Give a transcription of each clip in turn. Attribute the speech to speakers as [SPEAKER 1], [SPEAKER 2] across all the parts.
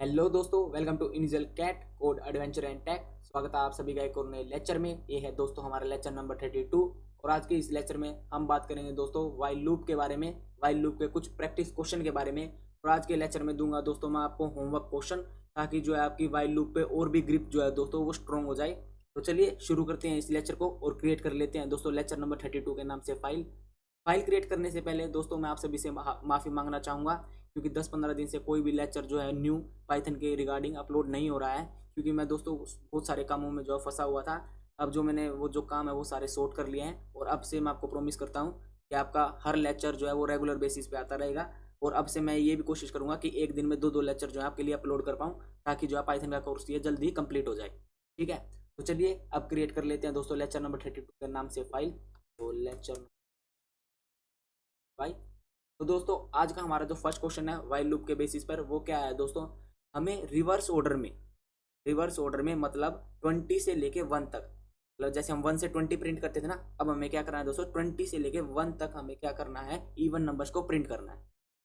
[SPEAKER 1] Hello दोस्तों, welcome to initial cat code adventure and tech. स्वागत है आप सभी का एक और नए लेक्चर में। ये है दोस्तों हमारा लेक्चर नंबर 32 और आज के इस लेक्चर में हम बात करेंगे दोस्तों वाइल लूप के बारे में, वाइल लूप के कुछ प्रैक्टिस क्वेश्चन के बारे में। और आज के लेक्चर में दूंगा दोस्तों मैं आपको होमवर्क क्वेश्चन, ताकि जो है आपकी वाइल लूप पे और भी ग्रिप जो है दोस्तों वो स्ट्रॉन्ग हो जाए। तो चलिए शुरू करते हैं इस लेक्चर को और क्रिएट कर लेते हैं दोस्तों लेक्चर नंबर 32 के नाम से फाइल क्रिएट करने से पहले दोस्तों मैं आप सभी से माफ़ी मांगना चाहूँगा, क्योंकि 10-15 दिन से कोई भी लेक्चर जो है न्यू पाइथन के रिगार्डिंग अपलोड नहीं हो रहा है, क्योंकि मैं दोस्तों बहुत सारे कामों में जो है फंसा हुआ था। अब जो मैंने वो जो काम है वो सारे सॉर्ट कर लिए हैं और अब से मैं आपको प्रॉमिस करता हूँ कि आपका हर लेक्चर जो है वो रेगुलर बेसिस पे आता रहेगा। और अब से मैं ये भी कोशिश करूँगा कि एक दिन में 2-2 लेक्चर जो है आपके लिए अपलोड कर पाऊँ, ताकि जो है पाइथन का कोर्स ये जल्दी कंप्लीट हो जाए। ठीक है, तो चलिए अब क्रिएट कर लेते हैं दोस्तों लेक्चर नंबर 32 के नाम से फाइल। तो लेक्चर वाई। तो दोस्तों आज का हमारा जो फर्स्ट क्वेश्चन है वाइल लूप के बेसिस पर, वो क्या है दोस्तों, हमें रिवर्स ऑर्डर में मतलब 20 से लेके 1 तक, मतलब जैसे हम 1 से 20 प्रिंट करते थे ना, अब हमें क्या करना है दोस्तों 20 से लेके 1 तक हमें क्या करना है, इवन नंबर्स को प्रिंट करना है।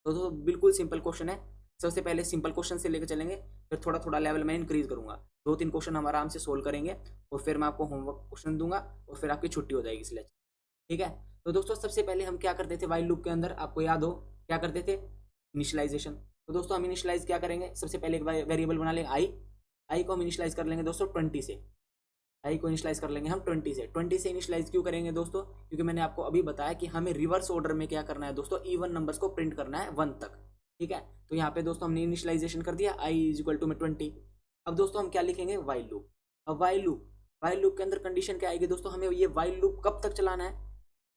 [SPEAKER 1] तो दोस्तों बिल्कुल सिंपल क्वेश्चन है। सबसे पहले सिंपल क्वेश्चन से लेकर चलेंगे, फिर थोड़ा थोड़ा लेवल में इंक्रीज करूंगा। 2-3 क्वेश्चन हम आराम से सोल्व करेंगे और फिर मैं आपको होमवर्क क्वेश्चन दूंगा और फिर आपकी छुट्टी हो जाएगी इस लेक्चर। ठीक है, तो दोस्तों सबसे पहले हम क्या करते थे वाइल लूप के अंदर, आपको याद हो क्या करते थे, इनिशियलाइजेशन। तो दोस्तों हम इनिशियलाइज क्या करेंगे, सबसे पहले एक वेरिएबल बना लेंगे आई को हम इनिशियलाइज कर लेंगे दोस्तों 20 से। आई को इनिशियलाइज कर लेंगे हम 20 से इनिशियलाइज क्यों करेंगे दोस्तों, क्योंकि मैंने आपको अभी बताया कि हमें रिवर्स ऑर्डर में क्या करना है दोस्तों, इवन नंबर्स को प्रिंट करना है 1 तक। ठीक है, तो यहाँ पे दोस्तों हमने इनिशियलाइजेशन कर दिया आई इज इक्वल टू में 20। अब दोस्तों हम क्या लिखेंगे, वाइल लूप। अब वाइल लूप के अंदर कंडीशन क्या आएगी दोस्तों, हमें ये वाइल लूप कब तक चलाना है,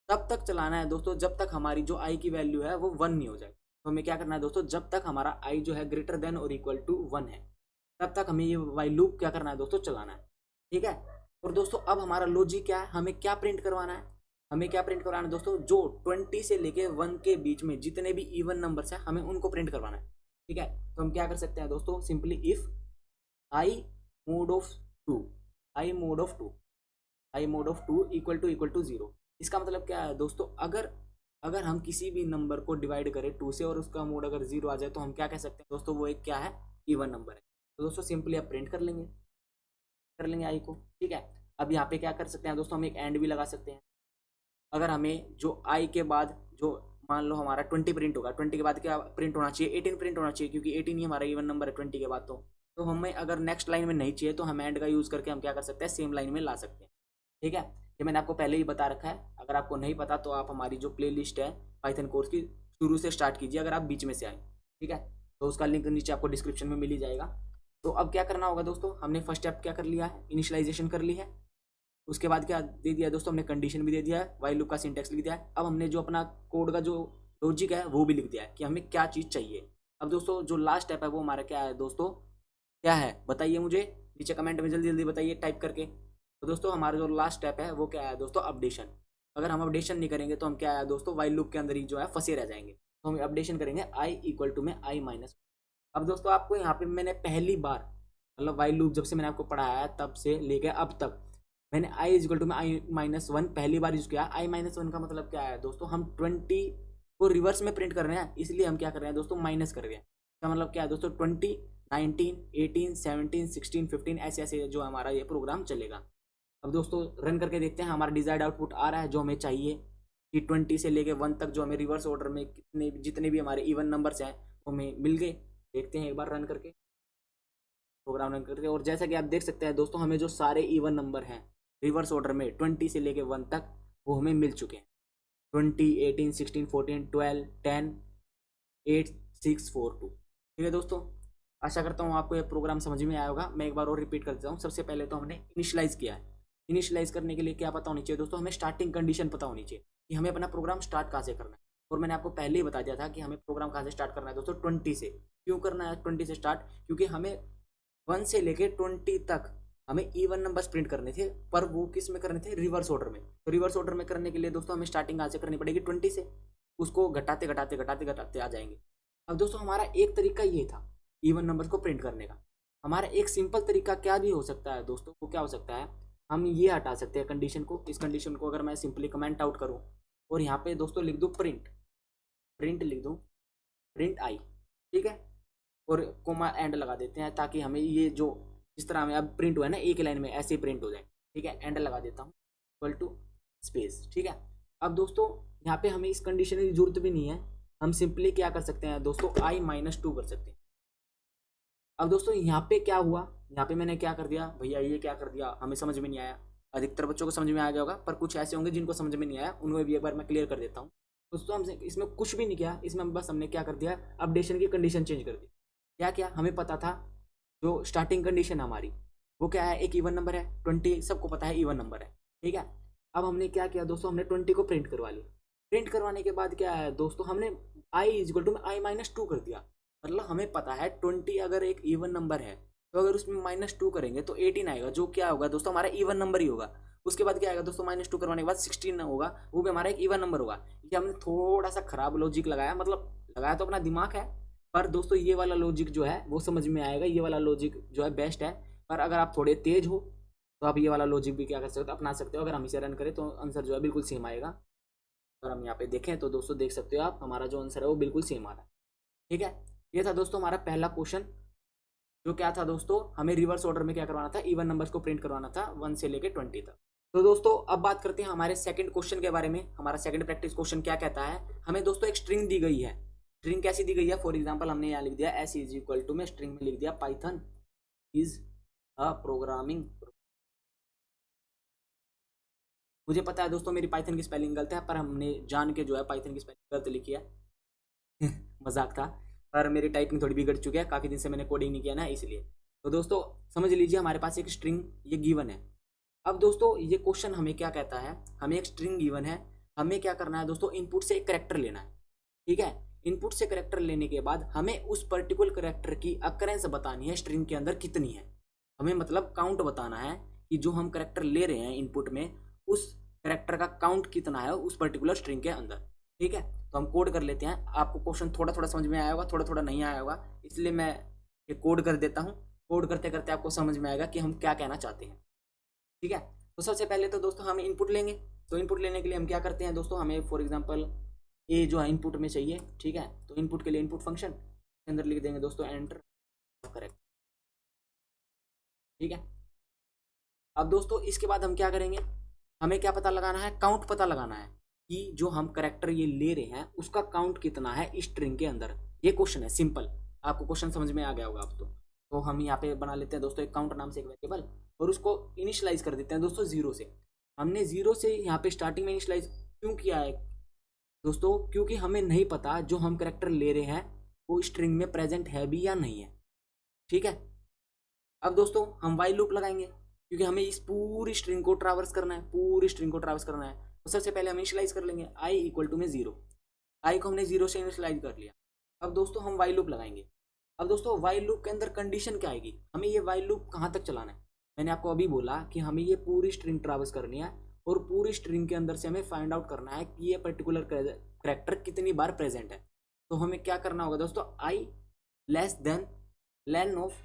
[SPEAKER 1] तब तक चलाना है दोस्तों जब तक हमारी जो आई की वैल्यू है वो 1 नहीं हो जाए। तो हमें क्या करना है दोस्तों, जब तक हमारा आई जो है ग्रेटर देन और इक्वल टू 1 है, तब तक हमें ये वाइल लूप क्या करना है दोस्तों, चलाना है। ठीक है, और दोस्तों अब हमारा लॉजिक क्या है, हमें क्या प्रिंट करवाना है, हमें क्या प्रिंट करवाना है दोस्तों, जो 20 से लेके 1 के बीच में जितने भी इवन नंबर्स हैं हमें उनको प्रिंट करवाना है। ठीक है, तो हम क्या कर सकते हैं दोस्तों, simply if i mod of two i mod of two i mod of two equal to 0। इसका मतलब क्या है दोस्तों, अगर अगर हम किसी भी नंबर को डिवाइड करें 2 से और उसका मोड अगर 0 आ जाए, तो हम क्या कह सकते हैं दोस्तों, वो एक क्या है, इवन नंबर है। तो दोस्तों सिंपली आप प्रिंट कर लेंगे आई को। ठीक है, अब यहाँ पे क्या कर सकते हैं दोस्तों, हम एक एंड भी लगा सकते हैं। अगर हमें जो आई के बाद जो मान लो हमारा 20 प्रिंट होगा, 20 के बाद क्या प्रिंट होना चाहिए, 18 प्रिंट होना चाहिए, क्योंकि 18 ही हमारा इवन नंबर है 20 के बाद। तो हमें अगर नेक्स्ट लाइन में नहीं चाहिए तो हम एंड का यूज़ करके हम क्या कर सकते हैं, सेम लाइन में ला सकते हैं। ठीक है, ये मैंने आपको पहले ही बता रखा है। अगर आपको नहीं पता तो आप हमारी जो प्लेलिस्ट है पाइथन कोर्स की, शुरू से स्टार्ट कीजिए अगर आप बीच में से आए। ठीक है, तो उसका लिंक नीचे आपको डिस्क्रिप्शन में मिल ही जाएगा। तो अब क्या करना होगा दोस्तों, हमने फर्स्ट स्टेप क्या कर लिया है, इनिशियलाइजेशन कर ली है। उसके बाद क्या दे दिया दोस्तों, हमने कंडीशन भी दे दिया है, वाइल लूप का सिंटेक्स लिख दिया है। अब हमने जो अपना कोड का जो लॉजिक है वो भी लिख दिया है कि हमें क्या चीज़ चाहिए। अब दोस्तों जो लास्ट स्टेप है वो हमारा क्या है दोस्तों, क्या है बताइए मुझे नीचे कमेंट में जल्दी जल्दी बताइए टाइप करके। तो दोस्तों हमारा जो लास्ट स्टेप है वो क्या है दोस्तों, अपडेशन। अगर हम अपडेशन नहीं करेंगे तो हम क्या है दोस्तों, वाइल लूप के अंदर ही जो है फंसे रह जाएंगे। तो हम अपडेशन करेंगे आई इक्वल टू में आई माइनस। अब दोस्तों आपको यहाँ पे मैंने पहली बार, मतलब वाइल लूप जब से मैंने आपको पढ़ाया है तब से लेके अब तक मैंने आई इक्वल टू में आई माइनस 1 पहली बार यूज किया। आई माइनस 1 का मतलब क्या है दोस्तों, हम 20 को रिवर्स में प्रिंट कर रहे हैं, इसलिए हम क्या कर रहे हैं दोस्तों, माइनस कर रहे हैं। इसका मतलब क्या है दोस्तों, 20, 19, 18, 17, 16, 15 ऐसे ऐसे जो हमारा ये प्रोग्राम चलेगा। अब दोस्तों रन करके देखते हैं हमारा डिजायर्ड आउटपुट आ रहा है जो हमें चाहिए, कि 20 से लेके 1 तक जो हमें रिवर्स ऑर्डर में कितने जितने भी हमारे इवन नंबर्स हैं वो हमें मिल गए। देखते हैं एक बार रन करके, प्रोग्राम रन करके। और जैसा कि आप देख सकते हैं दोस्तों, हमें जो सारे इवन नंबर हैं रिवर्स ऑर्डर में 20 से लेके 1 तक वो हमें मिल चुके हैं। 20, 18, 16, 14, 12, 10, 8, 6, 4, 2। ठीक है दोस्तों, आशा करता हूँ आपको ये प्रोग्राम समझ में आया होगा। मैं एक बार और रिपीट कर देता हूँ। सबसे पहले तो हमने इनिशियलाइज किया है। इनिशियलाइज करने के लिए क्या पता होनी चाहिए दोस्तों, हमें स्टार्टिंग कंडीशन पता होनी चाहिए कि हमें अपना प्रोग्राम स्टार्ट कहाँ से करना है। और मैंने आपको पहले ही बता दिया था कि हमें प्रोग्राम कहाँ से स्टार्ट करना है दोस्तों, 20 से। क्यों करना है 20 से स्टार्ट, क्योंकि हमें 1 से लेके 20 तक हमें इवन नंबर्स प्रिंट करने थे, पर वो किस में करने थे, रिवर्स ऑर्डर में। तो रिवर्स ऑर्डर में करने के लिए दोस्तों हमें स्टार्टिंग कहाँ से करनी पड़ेगी, 20 से। उसको घटाते घटाते घटाते घटाते आ जाएंगे। अब दोस्तों हमारा एक तरीका ये था इवन नंबर्स को प्रिंट करने का। हमारा एक सिंपल तरीका क्या भी हो सकता है दोस्तों, वो क्या हो सकता है, हम ये हटा सकते हैं कंडीशन को। इस कंडीशन को अगर मैं सिंपली कमेंट आउट करूँ और यहाँ पे दोस्तों लिख दूँ प्रिंट लिख दूँ प्रिंट आई। ठीक है, और कोमा एंड लगा देते हैं ताकि हमें ये जो इस तरह हमें अब प्रिंट हुआ है ना एक लाइन में, ऐसे ही प्रिंट हो जाए। ठीक है, एंड लगा देता हूँ इक्वल टू स्पेस। ठीक है, अब दोस्तों यहाँ पे हमें इस कंडीशन की जरूरत भी नहीं है, हम सिंपली क्या कर सकते हैं दोस्तों, i-2 कर सकते हैं। अब दोस्तों यहाँ पे क्या हुआ, यहाँ पे मैंने क्या कर दिया भैया, ये क्या कर दिया हमें समझ में नहीं आया। अधिकतर बच्चों को समझ में आ गया होगा, पर कुछ ऐसे होंगे जिनको समझ में नहीं आया, उन्हें भी एक बार मैं क्लियर कर देता हूँ। दोस्तों हमसे इसमें कुछ भी नहीं किया, इसमें बस हमने क्या कर दिया, अपडेशन की कंडीशन चेंज कर दी। क्या क्या हमें पता था, जो स्टार्टिंग कंडीशन हमारी वो क्या है, एक इवन नंबर है 20, सबको पता है इवन नंबर है। ठीक है, अब हमने क्या किया दोस्तों, हमने 20 को प्रिंट करवा लिया। प्रिंट करवाने के बाद क्या है दोस्तों, हमने i=i-2 कर दिया। मतलब हमें पता है 20 अगर एक इवन नंबर है तो अगर उसमें -2 करेंगे तो 18 आएगा, जो क्या होगा दोस्तों हमारा इवन नंबर ही होगा। उसके बाद क्या आएगा दोस्तों, -2 करवाने के बाद 16 होगा, वो भी हमारा एक इवन नंबर होगा। ये हमने थोड़ा सा खराब लॉजिक लगाया, मतलब लगाया तो अपना दिमाग है, पर दोस्तों ये वाला लॉजिक जो है वो समझ में आएगा, ये वाला लॉजिक जो है बेस्ट है। पर अगर आप थोड़े तेज हो तो आप ये वाला लॉजिक भी क्या कर सकते हो, अपना सकते हो। अगर हम इसे रन करें तो आंसर जो है बिल्कुल सेम आएगा। अगर हम यहाँ पे देखें तो दोस्तों देख सकते हो आप, हमारा जो आंसर है वो बिल्कुल सेम आ रहा है। ठीक है, ये था दोस्तों हमारा पहला क्वेश्चन, जो क्या था दोस्तों, हमें रिवर्स ऑर्डर में क्या करवाना था, इवन नंबर्स को प्रिंट करवाना था 1 से लेके 20 तक। तो दोस्तों अब बात करते हैं हमारे सेकंड क्वेश्चन के बारे में। हमारा सेकंड प्रैक्टिस क्वेश्चन क्या कहता है, हमें दोस्तों एक स्ट्रिंग दी गई है। स्ट्रिंग कैसी दी गई है, फॉर एग्जांपल हमने यहाँ लिख दिया s में स्ट्रिंग में लिख दिया पाइथन इज अ प्रोग्रामिंग। मुझे पता है दोस्तों मेरी पाइथन की स्पेलिंग गलत है, पर हमने जान के जो है पाइथन की स्पेलिंग गलत लिखी है मजाक था, पर मेरी टाइपिंग थोड़ी बिगड़ चुकी है, काफ़ी दिन से मैंने कोडिंग नहीं किया ना इसलिए। तो दोस्तों समझ लीजिए हमारे पास एक स्ट्रिंग ये गिवन है। अब दोस्तों ये क्वेश्चन हमें क्या कहता है, हमें एक स्ट्रिंग गिवन है, हमें क्या करना है दोस्तों, इनपुट से एक करेक्टर लेना है। ठीक है, इनपुट से करेक्टर लेने के बाद हमें उस पर्टिकुलर करेक्टर की अकरेंस बतानी है स्ट्रिंग के अंदर कितनी है। हमें मतलब काउंट बताना है कि जो हम करेक्टर ले रहे हैं इनपुट में, उस करेक्टर का काउंट कितना है उस पर्टिकुलर स्ट्रिंग के अंदर। ठीक है, तो हम कोड कर लेते हैं। आपको क्वेश्चन थोड़ा थोड़ा समझ में आया होगा, थोड़ा थोड़ा नहीं आया होगा, इसलिए मैं ये कोड कर देता हूँ। कोड करते करते आपको समझ में आएगा कि हम क्या कहना चाहते हैं। ठीक है, तो सबसे पहले तो दोस्तों हम इनपुट लेंगे। तो इनपुट लेने के लिए हम क्या करते हैं दोस्तों, हमें फॉर एग्जांपल ए जो है इनपुट में चाहिए। ठीक है, तो इनपुट के लिए इनपुट फंक्शन के अंदर लिख देंगे दोस्तों एंटर करेक्ट। ठीक है, अब दोस्तों इसके बाद हम क्या करेंगे, हमें क्या पता लगाना है, काउंट पता लगाना है कि जो हम करेक्टर ये ले रहे हैं उसका काउंट कितना है इस स्ट्रिंग के अंदर। ये क्वेश्चन है सिंपल, आपको क्वेश्चन समझ में आ गया होगा अब तो हम यहाँ पे बना लेते हैं दोस्तों एक काउंट नाम से एक वेरिएबल, और उसको इनिशियलाइज कर देते हैं दोस्तों 0 से। हमने 0 से यहाँ पे स्टार्टिंग में इनिशियलाइज क्यों किया है दोस्तों, क्योंकि हमें नहीं पता जो हम करेक्टर ले रहे हैं वो स्ट्रिंग में प्रेजेंट है भी या नहीं है। ठीक है, अब दोस्तों हम वाइल लूप लगाएंगे, क्योंकि हमें इस पूरी स्ट्रिंग को ट्रावर्स करना है, पूरी स्ट्रिंग को ट्रावर्स करना है। तो सबसे पहले हम इनिशियलाइज कर लेंगे i में 0, i को हमने 0 से इनिशियलाइज कर लिया। अब दोस्तों हम वाइल लूप लगाएंगे। अब दोस्तों वाइल लूप के अंदर कंडीशन क्या आएगी, हमें ये वाइल लूप कहाँ तक चलाना है। मैंने आपको अभी बोला कि हमें ये पूरी स्ट्रिंग ट्रावर्स करनी है, और पूरी स्ट्रिंग के अंदर से हमें फाइंड आउट करना है कि ये पर्टिकुलर करेक्टर कितनी बार प्रेजेंट है। तो हमें क्या करना होगा दोस्तों, i less than lane of.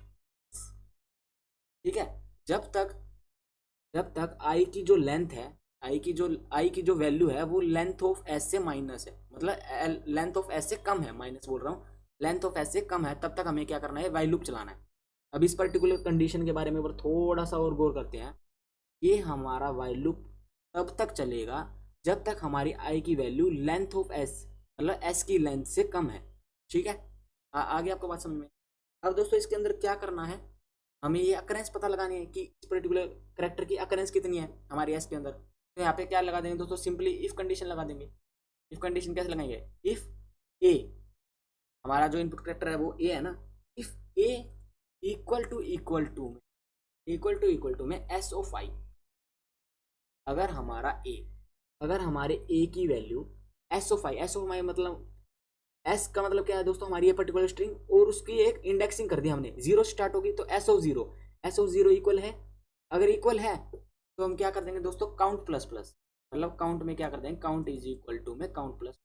[SPEAKER 1] ठीक है, जब तक आई की जो लेंथ है, आई की जो वैल्यू है वो लेंथ ऑफ एस से माइनस है, मतलब लेंथ ऑफ एस से कम है, माइनस बोल रहा हूँ, लेंथ ऑफ एस से कम है, तब तक हमें क्या करना है, वाइल लूप चलाना है। अब इस पर्टिकुलर कंडीशन के बारे में थोड़ा सा और गौर करते हैं। ये हमारा वाइल लूप तब तक चलेगा जब तक हमारी आई की वैल्यू लेंथ ऑफ एस, मतलब एस की लेंथ से कम है। ठीक है, आगे आपको बात समझ में। अब दोस्तों इसके अंदर क्या करना है, हमें ये अकरेंस पता लगानी है कि इस पर्टिकुलर करेक्टर की अकरेंस कितनी है हमारे एस के अंदर। तो यहाँ पे क्या लगा देंगे दोस्तों, सिंपली इफ कंडीशन लगा देंगे। इफ कंडीशन कैसे लगाएंगे, इफ ए, हमारा जो इनपुट करेक्टर है वो ए है ना, इफ ए इक्वल टू में एस ऑफ आई, अगर हमारे ए की वैल्यू एस ऑफ आई मतलब एस का मतलब क्या है दोस्तों, हमारी ये पर्टिकुलर स्ट्रिंग और उसकी एक इंडेक्सिंग कर दी हमने, 0 से स्टार्ट होगी तो एस ऑफ जीरो इक्वल है। अगर इक्वल है तो हम क्या कर देंगे दोस्तों, काउंट प्लस प्लस, मतलब काउंट में क्या कर देंगे, काउंट इज इक्वल टू में काउंट प्लस,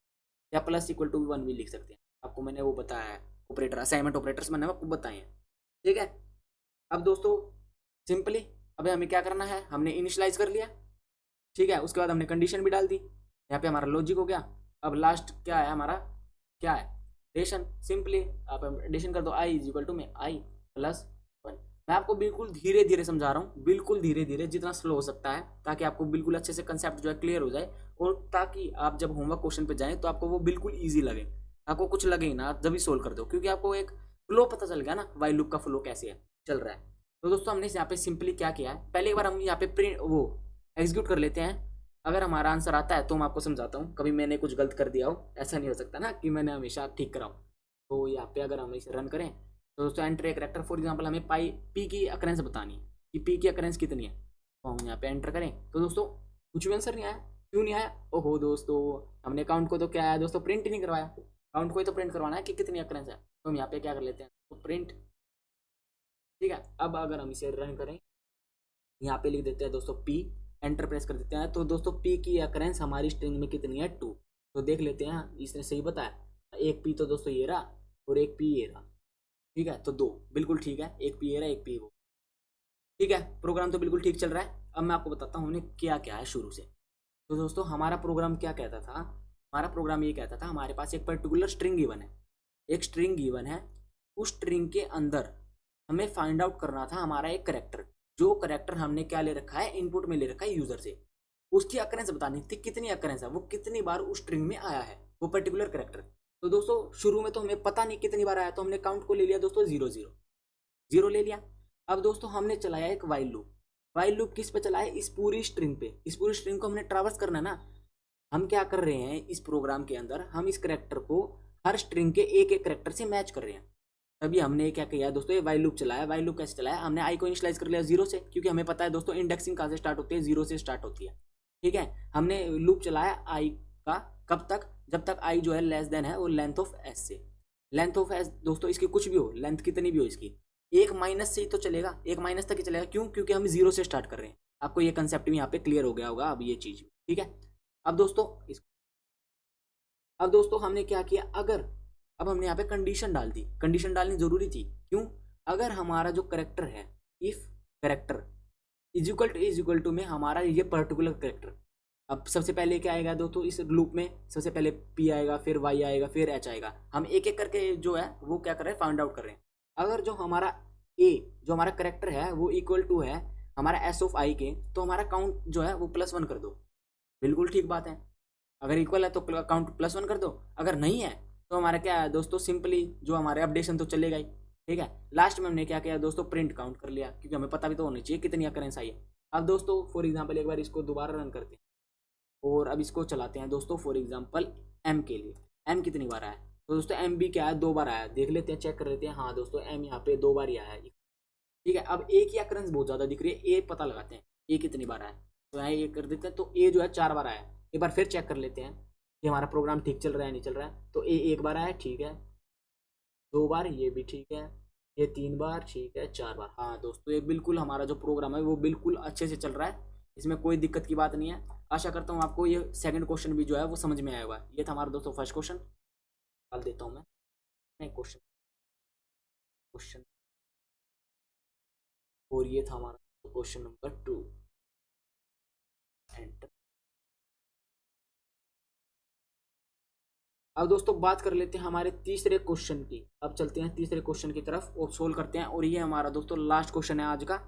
[SPEAKER 1] या प्लस इक्वल टू 1 भी लिख सकते हैं। आपको मैंने वो बताया है, ऑपरेटर असाइनमेंट ऑपरेटर्स मैंने आपको बताए हैं। ठीक है, अब दोस्तों सिंपली अब हमें क्या करना है, हमने इनिशियलाइज कर लिया। ठीक है, उसके बाद हमने कंडीशन भी डाल दी, यहाँ पे हमारा लॉजिक हो गया। अब लास्ट क्या है हमारा, क्या है एडिशन, सिंपली आप एडिशन कर दो, आई इज इक्वल टू में आई प्लस 1। मैं आपको बिल्कुल धीरे धीरे समझा रहा हूँ, बिल्कुल धीरे धीरे, जितना स्लो हो सकता है, ताकि आपको बिल्कुल अच्छे से कंसेप्ट जो है क्लियर हो जाए, और ताकि आप जब होमवर्क क्वेश्चन पे जाएं तो आपको वो बिल्कुल ईजी लगे, आपको कुछ लगे ही ना, आप जब भी सोल्व कर दो, क्योंकि आपको एक फ्लो पता चल गया ना, वाइल लूप का फ्लो कैसे है चल रहा है। तो दोस्तों हमने यहाँ पे सिंपली क्या किया है, पहले एक बार हम यहाँ पे प्रिंट वो एग्जीक्यूट कर लेते हैं। अगर हमारा आंसर आता है तो मैं आपको समझाता हूँ, कभी मैंने कुछ गलत कर दिया हो, ऐसा नहीं हो सकता ना कि मैंने हमेशा ठीक कराऊँ। तो यहाँ पे अगर हम इसे रन करें तो दोस्तों enter a character, for example हमें पाई पी की अकरेंस बतानी है कि पी की अकरेंस कितनी है, तो हम यहाँ पे एंटर करें तो दोस्तों कुछ भी आंसर नहीं आया। क्यों नहीं आया? ओहो दोस्तों, हमने काउंट को तो क्या आया दोस्तों, प्रिंट ही नहीं करवाया। काउंट को ही तो प्रिंट करवाना है कि कितनी अकरेंस है, तो हम यहाँ पे क्या कर लेते हैं, तो प्रिंट। ठीक है, अब अगर हम इसे रन करें, यहाँ पे लिख देते हैं दोस्तों पी, एंटर प्रेस कर देते हैं, तो दोस्तों पी की अकरेंस हमारी स्ट्रिंग में कितनी है, 2। तो देख लेते हैं, इसने सही बताया, एक पी तो दोस्तों ये रहा और एक पी ये रहा। ठीक है, तो 2 बिल्कुल ठीक है, एक पी ये रहा, एक पी वो। ठीक है, प्रोग्राम तो बिल्कुल ठीक चल रहा है। अब मैं आपको बताता हूँ हमने क्या क्या है शुरू से। तो दोस्तों हमारा प्रोग्राम क्या कहता था, हमारा प्रोग्राम ये कहता था, हमारे पास एक पर्टिकुलर स्ट्रिंग गिवन है, एक स्ट्रिंग गिवन है, उस स्ट्रिंग के अंदर हमें फाइंड आउट करना था हमारा एक करेक्टर, जो करेक्टर हमने क्या ले रखा है, इनपुट में ले रखा है यूजर से, उसकी अकरेंस बतानी थी, कितनी अकरेंस है, वो कितनी बार उस स्ट्रिंग में आया है वो पर्टिकुलर करेक्टर। तो दोस्तों शुरू में तो हमें पता नहीं कितनी बार आया, तो हमने काउंट को ले लिया दोस्तों 0 0 0 ले लिया। अब दोस्तों हमने चलाया एक वाइल लूप, वाइल लूप किस पे चलाया, इस पूरी स्ट्रिंग पे, इस पूरी स्ट्रिंग को हमने ट्रैवर्स करना है ना। हम क्या कर रहे हैं इस प्रोग्राम के अंदर, हम इस करेक्टर को हर स्ट्रिंग के एक एक करेक्टर से मैच कर रहे हैं। तभी हमने क्या किया दोस्तों, ये वाइल लूप चलाया। वाइल लूप कैसे चलाया, हमने आई को इनिशियलाइज कर लिया 0 से, क्योंकि हमें पता है दोस्तों इंडेक्सिंग कहाँ से स्टार्ट होती है, 0 से स्टार्ट होती है। ठीक है, हमने लूप चलाया आई का, कब तक, जब तक आई जो है लेस देन है वो लेंथ ऑफ एस से। लेंथ ऑफ एस दोस्तों इसकी कुछ भी हो, लेंथ कितनी भी हो इसकी, एक माइनस से ही तो चलेगा, एक माइनस तक ही चलेगा। क्यों? क्योंकि हम 0 से स्टार्ट कर रहे हैं। आपको ये कंसेप्ट भी यहाँ पे क्लियर हो गया होगा अब ये चीज। ठीक है, अब दोस्तों अब दोस्तों हमने क्या किया, अगर अब हमने यहाँ पे कंडीशन डाल दी, कंडीशन डालनी जरूरी थी। क्यों? अगर हमारा जो करेक्टर है, if character is equal to में हमारा ये पर्टिकुलर करेक्टर, अब सबसे पहले क्या आएगा दोस्तों इस लूप में, सबसे पहले पी आएगा, फिर वाई आएगा, फिर एच आएगा। हम एक एक करके जो है वो क्या कर रहे हैं, फाइंड आउट कर रहे हैं। अगर जो हमारा ए जो हमारा करेक्टर है वो इक्वल टू है हमारा एस ऑफ आई के, तो हमारा काउंट जो है वो +1 कर दो। बिल्कुल ठीक बात है, अगर इक्वल है तो काउंट +1 कर दो, अगर नहीं है तो हमारा क्या है दोस्तों, सिंपली जो हमारे अपडेशन तो चलेगा ही। ठीक है, लास्ट में हमने क्या किया दोस्तों, प्रिंट काउंट कर लिया, क्योंकि हमें पता भी तो होना चाहिए कितनी अकरेंस आई है। अब दोस्तों फॉर एग्जांपल एक बार इसको दोबारा रन करते हैं और अब इसको चलाते हैं दोस्तों, फॉर एग्जांपल एम के लिए, एम कितनी बार आया, तो दोस्तों एम भी क्या है, 2 बार आया। देख लेते हैं, चेक कर लेते हैं, हाँ दोस्तों एम यहाँ पे 2 बार ही आया है। ठीक है, अब ए की अकरेंस बहुत ज्यादा दिख रही है, ए पता लगाते हैं ए कितनी बार आया, तो यहाँ ये कर देते हैं, तो ए जो है 4 बार आया। एक बार फिर चेक कर लेते हैं कि हमारा प्रोग्राम ठीक चल रहा है नहीं चल रहा है, तो ए 1 बार आया, ठीक है, 2 बार, ये भी ठीक है, ये 3 बार, ठीक है, 4 बार। हाँ दोस्तों ये बिल्कुल हमारा जो प्रोग्राम है वो बिल्कुल अच्छे से चल रहा है, इसमें कोई दिक्कत की बात नहीं है। आशा करता हूँ आपको ये सेकंड क्वेश्चन भी जो है वो समझ में आया होगा। ये था हमारा दोस्तों फर्स्ट क्वेश्चन, डाल देता हूँ मैं, नहीं क्वेश्चन क्वेश्चन, और ये था हमारा क्वेश्चन नंबर 2, एंटर। अब दोस्तों बात कर लेते हैं हमारे तीसरे क्वेश्चन की। अब चलते हैं तीसरे क्वेश्चन की तरफ और सोल्व करते हैं, और ये हमारा दोस्तों लास्ट क्वेश्चन है आज का।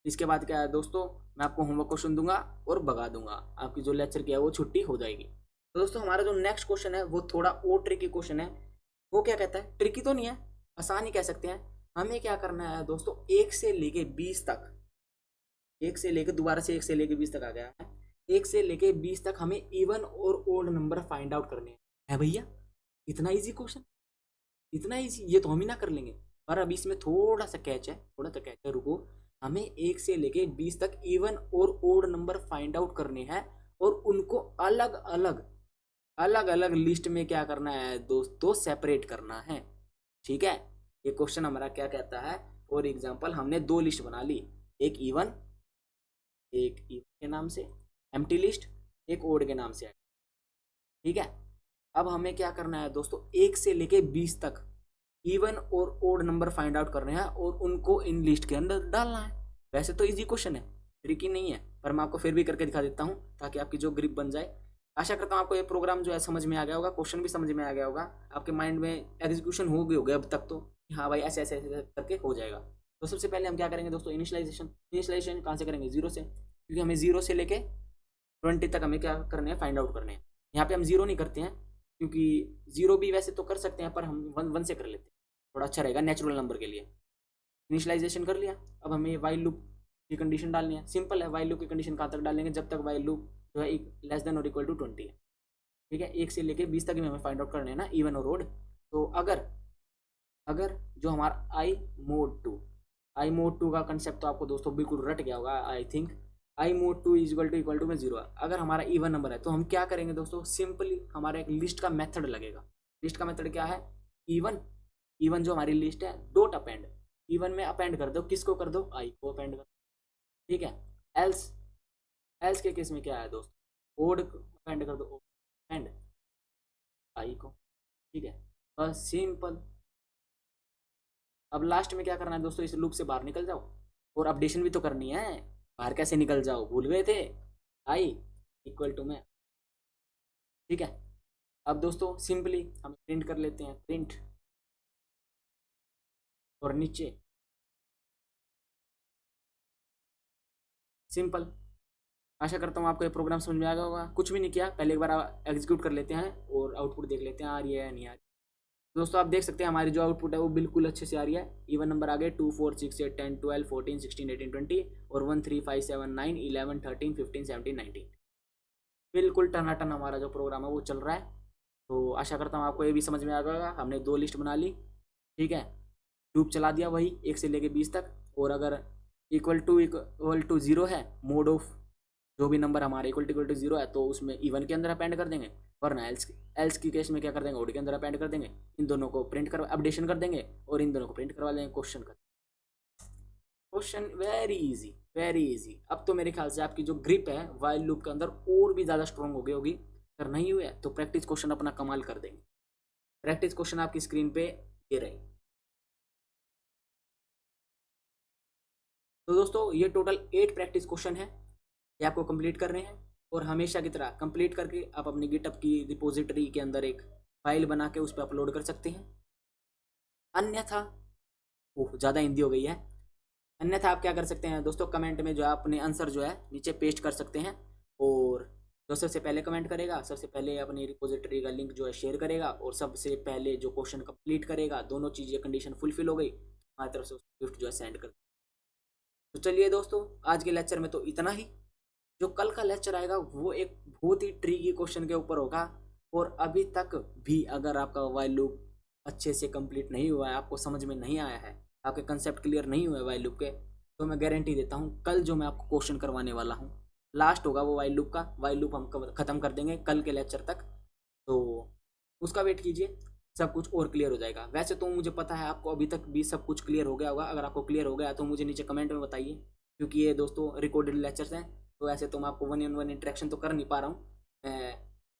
[SPEAKER 1] इसके बाद क्या है दोस्तों, मैं आपको होमवर्क क्वेश्चन दूंगा और भगा दूंगा, आपकी जो लेक्चर की है वो छुट्टी हो जाएगी। तो दोस्तों हमारा जो नेक्स्ट क्वेश्चन है वो थोड़ा और ट्रिकी क्वेश्चन है। वो क्या कहता है, ट्रिकी तो नहीं है, आसान ही कह सकते हैं। हमें क्या करना है दोस्तों, 1 से लेके 20 तक, 1 से लेके, दोबारा से 1 से लेके 20 तक आ गया है, 1 से लेके 20 तक हमें इवन और ओड नंबर फाइंड आउट करने हैं। है भैया, इतना इजी क्वेश्चन, इतना इजी, ये तो हम ही ना कर लेंगे। पर अब इसमें थोड़ा सा कैच है, थोड़ा सा कैच है, रुको। हमें 1 से लेके 20 तक इवन और ओड नंबर फाइंड आउट करने हैं, और उनको अलग अलग अलग अलग लिस्ट में क्या करना है दोस्तों, सेपरेट करना है। ठीक है, ये क्वेश्चन हमारा क्या कहता है, फॉर एग्जाम्पल हमने 2 लिस्ट बना ली, एक इवन के नाम से एम्प्टी लिस्ट, एक ओड के नाम से। ठीक है, अब हमें क्या करना है दोस्तों, 1 से लेके 20 तक इवन और ओड नंबर फाइंड आउट करने हैं और उनको इन लिस्ट के अंदर डालना है। वैसे तो इजी क्वेश्चन है, ट्रिकी नहीं है, पर मैं आपको फिर भी करके दिखा देता हूँ ताकि आपकी जो ग्रिप बन जाए। आशा करता हूँ आपको ये प्रोग्राम जो है समझ में आ गया होगा, क्वेश्चन भी समझ में आ गया होगा, आपके माइंड में एग्जीक्यूशन हो गए होंगे अब तक तो, हाँ भाई ऐसे ऐसे ऐसे करके हो जाएगा। तो सबसे पहले हम क्या करेंगे दोस्तों, इनिशियलाइजेशन कहाँ से करेंगे, 0 से, क्योंकि हमें 0 से लेके 20 तक हमें क्या करने हैं, फाइंड आउट करने हैं। यहाँ पे हम 0 नहीं करते हैं, क्योंकि 0 भी वैसे तो कर सकते हैं, पर हम 1 से कर लेते हैं, थोड़ा अच्छा रहेगा नेचुरल नंबर के लिए। इनिशियलाइजेशन कर लिया, अब हमें वाइल लूप की कंडीशन डालनी है। सिंपल है, वाइल लूप की कंडीशन कहाँ तक डालेंगे, जब तक वाइल लूप जो है लेस देन और इक्वल टू 20 है। ठीक है, 1 से लेके 20 तक में हमें फाइंड आउट करने हैं ना, इवन और ओड। तो अगर अगर जो हमारा आई मोड टू का कंसेप्ट तो आपको दोस्तों बिल्कुल रट गया होगा I think. I mod two is equal to में 0 है। अगर हमारा इवन नंबर है तो हम क्या करेंगे दोस्तों, सिंपली हमारा एक लिस्ट का मेथड लगेगा। लिस्ट का मेथड क्या है, इवन जो हमारी लिस्ट है डॉट अपेंड, इवन में अपेंड कर दो, किसको कर दो, आई को अपेंड कर दो। ठीक है, एल्स के केस में क्या है दोस्तों, ओड अपेंड कर दो, एंड आई को। ठीक है, बस सिंपल। अब लास्ट में क्या करना है दोस्तों, इस लूप से बाहर निकल जाओ, और अपडेशन भी तो करनी है। बाहर कैसे निकल जाओ, भूल गए थे, आई इक्वल टू में। ठीक है, अब दोस्तों सिंपली हम प्रिंट कर लेते हैं, प्रिंट और नीचे सिंपल। आशा करता हूँ आपको ये प्रोग्राम समझ में आ गया होगा। कुछ भी नहीं किया, पहले एक बार एग्जीक्यूट कर लेते हैं और आउटपुट देख लेते हैं आ रही है या नहीं आ रही। दोस्तों आप देख सकते हैं हमारी जो आउटपुट है वो बिल्कुल अच्छे से आ रही है। इवन नंबर आ गए 2 4 6 8 10 12 14 16 18 20 और 1 3 5 7 9 11 13 15 17 19। बिल्कुल टनाटन हमारा जो प्रोग्राम है वो चल रहा है। तो आशा करता हूँ आपको ये भी समझ में आ गया। हमने 2 लिस्ट बना ली, ठीक है, लूप चला दिया वही 1 से लेके 20 तक। और अगर इक्वल टू 0 है, मोड ऑफ जो भी नंबर हमारे इक्वल टू 0 है तो उसमें इवन के अंदर अपेंड कर देंगे, वरना एल्स की केस में क्या कर देंगे, ओड के अंदर अपेंड कर देंगे। इन दोनों को प्रिंट कर अपडेशन कर देंगे और इन दोनों को प्रिंट करवा देंगे। Question very easy, very easy. अब तो मेरे ख्याल से आपकी जो ग्रिप है वाइल लूप के अंदर और भी ज़्यादा स्ट्रॉन्ग हो गई होगी। अगर नहीं हुए तो प्रैक्टिस क्वेश्चन अपना कमाल कर देंगे। प्रैक्टिस क्वेश्चन आपकी स्क्रीन पे ये रहे। तो दोस्तों ये टोटल 8 प्रैक्टिस क्वेश्चन है, ये आपको कंप्लीट करने हैं। और हमेशा की तरह कंप्लीट करके आप अपनी गिटहब की रिपोजिटरी के अंदर एक फाइल बना के उस पर अपलोड कर सकते हैं। अन्यथा ज़्यादा हिंदी हो गई है। अन्यथा आप क्या कर सकते हैं दोस्तों, कमेंट में जो है अपने आंसर जो है नीचे पेस्ट कर सकते हैं। और जो सबसे पहले कमेंट करेगा, सबसे पहले अपनी रिपोजिटरी का लिंक जो है शेयर करेगा, और सबसे पहले जो क्वेश्चन कंप्लीट करेगा, दोनों चीज़ें कंडीशन फुलफिल हो गई, हमारी तरफ से गिफ्ट जो है सेंड कर। तो चलिए दोस्तों आज के लेक्चर में तो इतना ही। जो कल का लेक्चर आएगा वो एक बहुत ही ट्रिकी क्वेश्चन के ऊपर होगा। और अभी तक भी अगर आपका वाइल लूप अच्छे से कंप्लीट नहीं हुआ है, आपको समझ में नहीं आया है, आपके कंसेप्ट क्लियर नहीं हुए वाइल लूप के, तो मैं गारंटी देता हूँ कल जो मैं आपको क्वेश्चन करवाने वाला हूँ लास्ट होगा वो वाइल लूप का। वाइल लूप हम ख़त्म कर देंगे कल के लेक्चर तक, तो उसका वेट कीजिए, सब कुछ और क्लियर हो जाएगा। वैसे तो मुझे पता है आपको अभी तक भी सब कुछ क्लियर हो गया होगा। अगर आपको क्लियर हो गया तो मुझे नीचे कमेंट में बताइए, क्योंकि ये दोस्तों रिकॉर्डेड लेक्चर्स हैं, तो ऐसे तो मैं आपको 1-on-1 इंटरेक्शन तो कर नहीं पा रहा हूँ। मैं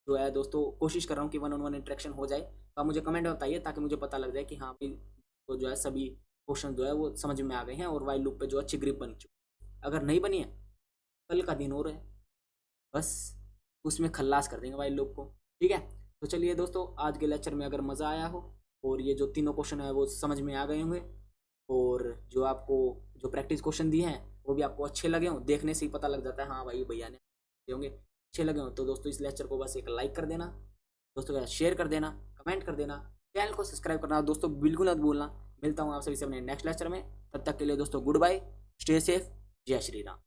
[SPEAKER 1] जो है दोस्तों कोशिश कर रहा हूँ कि 1-on-1 इंटरेक्शन हो जाए। तो आप मुझे कमेंट में बताइए ताकि मुझे पता लग जाए कि हाँ भाई तो जो है सभी क्वेश्चन जो है वो समझ में आ गए हैं और वाइल लूप पे जो अच्छी ग्रिप बन चुकी। अगर नहीं बनी है, कल का दिन हो रहा है, बस उसमें खल्लास कर देंगे वाइल लूप को। ठीक है, तो चलिए दोस्तों आज के लेक्चर में अगर मज़ा आया हो और ये जो तीनों क्वेश्चन है वो समझ में आ गए होंगे, और जो आपको जो प्रैक्टिस क्वेश्चन दिए हैं वो भी आपको अच्छे लगे हों, देखने से ही पता लग जाता है हाँ भाई भैया ने दिए होंगे, अच्छे लगे हों, तो दोस्तों इस लेक्चर को बस एक लाइक कर देना, दोस्तों के साथ शेयर कर देना, कमेंट कर देना, चैनल को सब्सक्राइब करना दोस्तों बिल्कुल मत भूलना। मिलता हूँ आप सभी से अपने नेक्स्ट लेक्चर में, तब तक के लिए दोस्तों गुड बाय, स्टे सेफ, जय श्री राम।